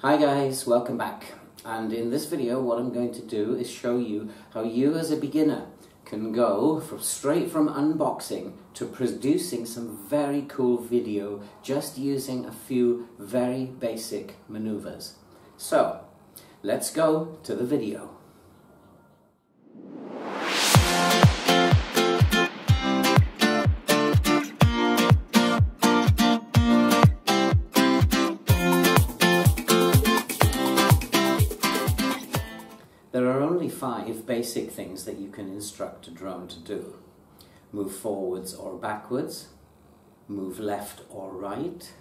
Hi guys, welcome back. And in this video what I'm going to do is show you how you as a beginner can go straight from unboxing to producing some very cool video just using a few very basic maneuvers. So let's go to the video. There are only 5 basic things that you can instruct a drone to do. Move forwards or backwards, move left or right,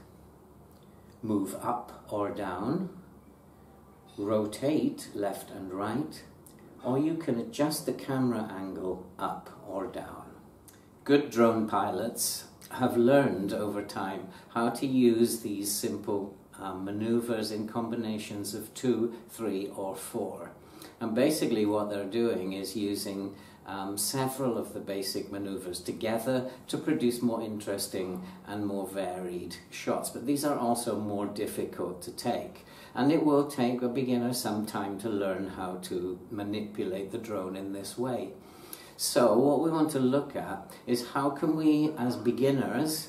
move up or down, rotate left and right, or you can adjust the camera angle up or down. Good drone pilots have learned over time how to use these simple maneuvers in combinations of 2, 3 or 4. And basically what they're doing is using several of the basic maneuvers together to produce more interesting and more varied shots. But these are also more difficult to take. And it will take a beginner some time to learn how to manipulate the drone in this way. So what we want to look at is how can we as beginners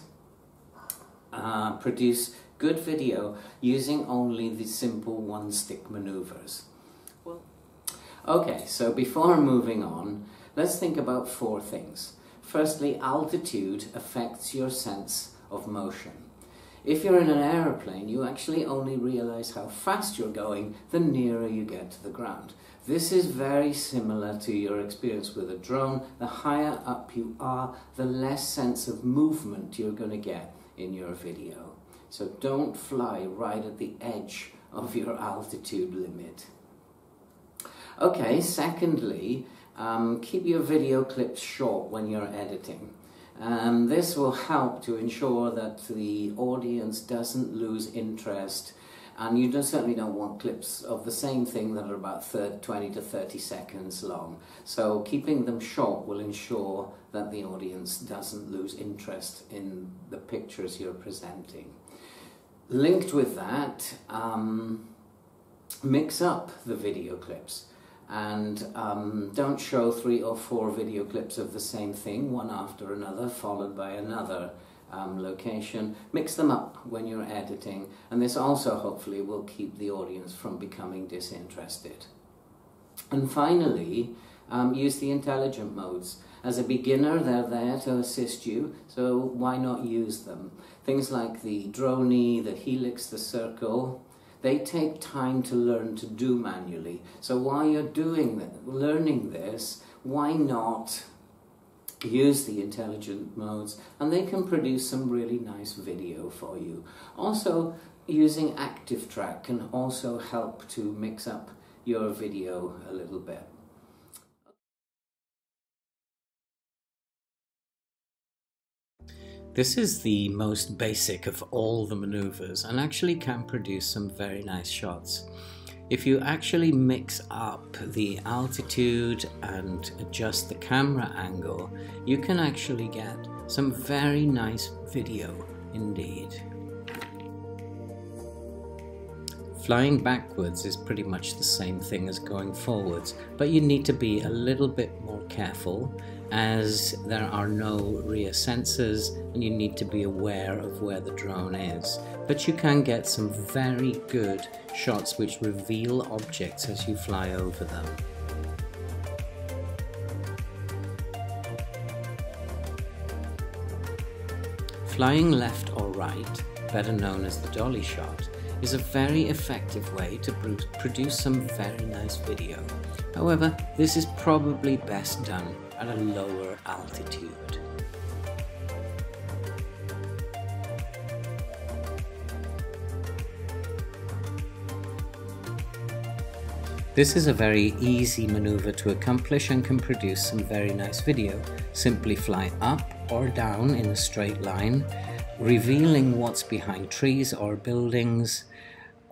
produce good video using only the simple one-stick maneuvers. Okay, so before moving on, let's think about 4 things. Firstly, altitude affects your sense of motion. If you're in an aeroplane, you actually only realize how fast you're going the nearer you get to the ground. This is very similar to your experience with a drone. The higher up you are, the less sense of movement you're going to get in your video. So don't fly right at the edge of your altitude limit. Okay, secondly, keep your video clips short when you're editing. This will help to ensure that the audience doesn't lose interest, and you certainly don't want clips of the same thing that are about 20 to 30 seconds long. So keeping them short will ensure that the audience doesn't lose interest in the pictures you're presenting. Linked with that, mix up the video clips. And don't show 3 or 4 video clips of the same thing, one after another, followed by another location. Mix them up when you're editing, and this also hopefully will keep the audience from becoming disinterested. And finally, use the intelligent modes. As a beginner, they're there to assist you, so why not use them? Things like the droney, the helix, the circle, they take time to learn to do manually. So while you're learning this, why not use the intelligent modes, and they can produce some really nice video for you. Also, using active track can also help to mix up your video a little bit. This is the most basic of all the maneuvers and actually can produce some very nice shots. If you actually mix up the altitude and adjust the camera angle, you can actually get some very nice video indeed. Flying backwards is pretty much the same thing as going forwards, but you need to be a little bit more careful as there are no rear sensors and you need to be aware of where the drone is. But you can get some very good shots which reveal objects as you fly over them. Flying left or right, better known as the dolly shot, is a very effective way to produce some very nice video. However, this is probably best done at a lower altitude. This is a very easy maneuver to accomplish and can produce some very nice video. Simply fly up or down in a straight line, revealing what's behind trees or buildings,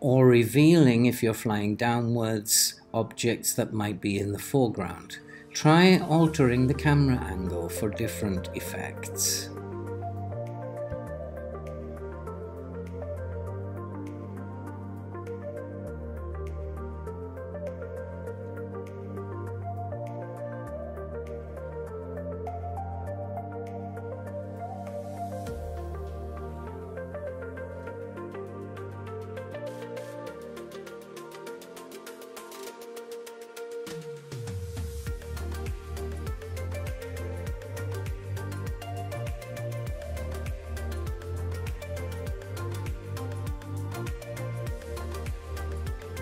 or revealing, if you're flying downwards, objects that might be in the foreground. Try altering the camera angle for different effects.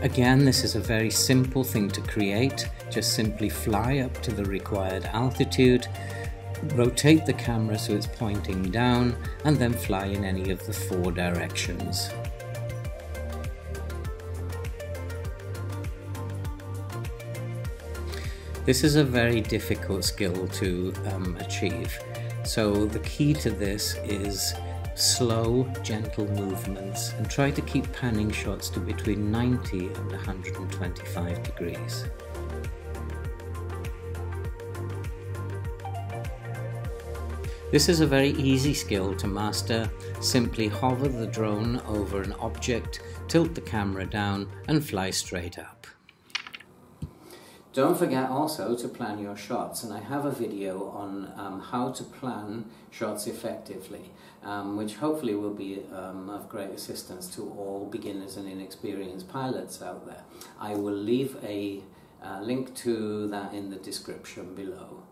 Again, this is a very simple thing to create. Just simply fly up to the required altitude, rotate the camera so it's pointing down, and then fly in any of the 4 directions. This is a very difficult skill to achieve. So the key to this is slow, gentle movements, and try to keep panning shots to between 90 and 125 degrees. This is a very easy skill to master. Simply hover the drone over an object, tilt the camera down, and fly straight up. Don't forget also to plan your shots, and I have a video on how to plan shots effectively, which hopefully will be of great assistance to all beginners and inexperienced pilots out there. I will leave a link to that in the description below.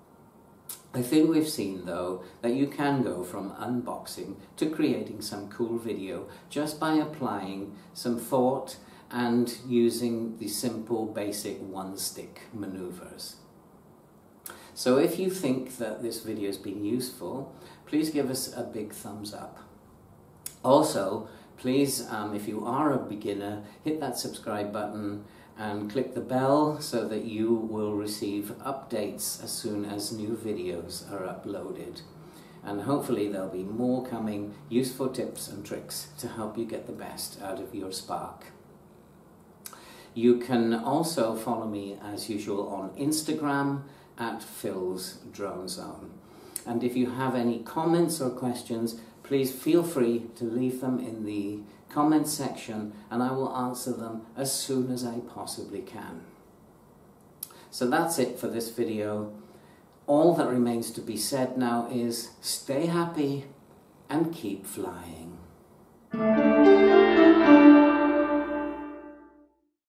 I think we've seen though that you can go from unboxing to creating some cool video just by applying some thought and using the simple basic one-stick maneuvers. So if you think that this video has been useful, please give us a big thumbs up. Also, please, if you are a beginner, hit that subscribe button and click the bell so that you will receive updates as soon as new videos are uploaded. And hopefully there'll be more coming, useful tips and tricks to help you get the best out of your Spark. You can also follow me as usual on Instagram at Phil's Drone Zone. And if you have any comments or questions, please feel free to leave them in the comments section and I will answer them as soon as I possibly can. So that's it for this video. All that remains to be said now is stay happy and keep flying.